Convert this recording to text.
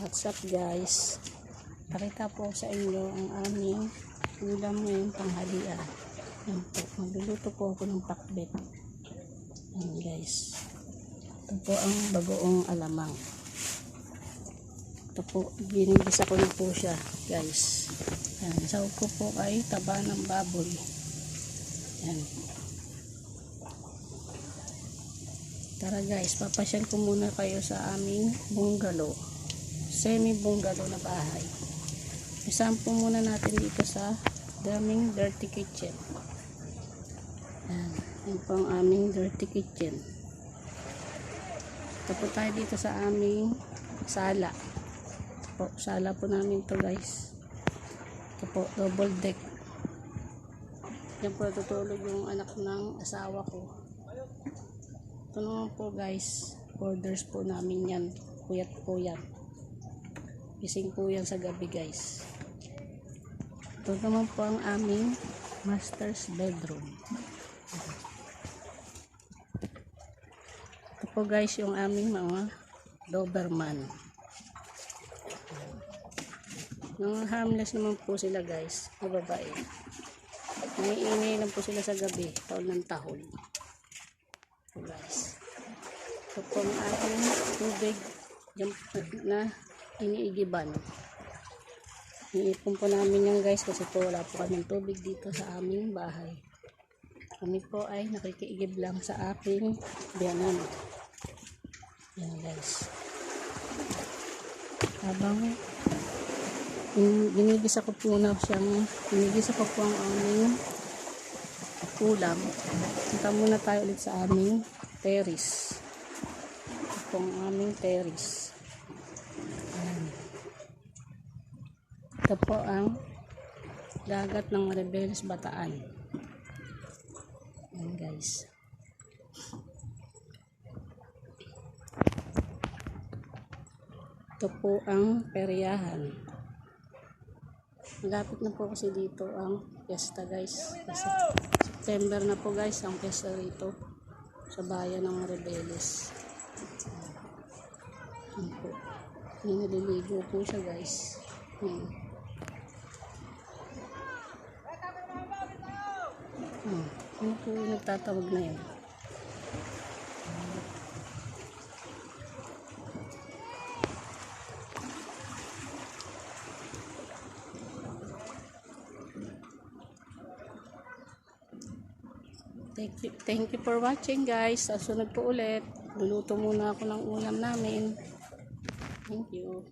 What's up guys? Pakita po sa inyo ang aming ulam ngayong tanghalian. Yan po, magluluto po ako ng pakbet. Yan guys. Ito po ang bagoong alamang. Ito po, ginigisa ko na po siya guys. Yan, sahog ko po ay taba ng baboy. Yan. Tara guys, papasyal ko muna kayo sa aming bungalow. Semi-bungalow na bahay. Isahan po muna natin dito sa daming dirty kitchen. Yan po ang aming dirty kitchen. Ito po tayo dito sa aming sala. Po, sala po namin to guys. Ito po, double deck. Yan po tutulog yung anak ng asawa ko. Ito naman po guys, orders po namin yan. Puyat po yan. Gising po yan sa gabi guys. Ito naman po ang aming master's bedroom. Ito po guys yung aming mga Doberman. Mga harmless naman po sila guys, mga babae. Naiingay lang po sila sa gabi, taon ng tahol. Ito guys. Ito po ang ating tubig na iniigiban. Iipon po namin yan guys kasi po wala po kaming tubig dito sa aming bahay. Kami po ay nakikiigib lang sa aking biyanan. Yan guys. Habang ginigisa ko po ang aming ulam. Punta muna tayo ulit sa aming terrace. Ito ang aming terrace. Ito po ang dagat ng Maribeles, Bataan. Ayan guys. Ito po ang peryahan. Malapit na po kasi dito ang piyesta guys. Kasi September na po guys ang piyesta rito sa bayan ng Maribeles. Ayan po. Naliligo po siya guys. Ayan. Ano po yung nagtatawag na yun? Thank you for watching guys. Sa sunod po ulit, luluto muna ako ng ulam namin. Thank you.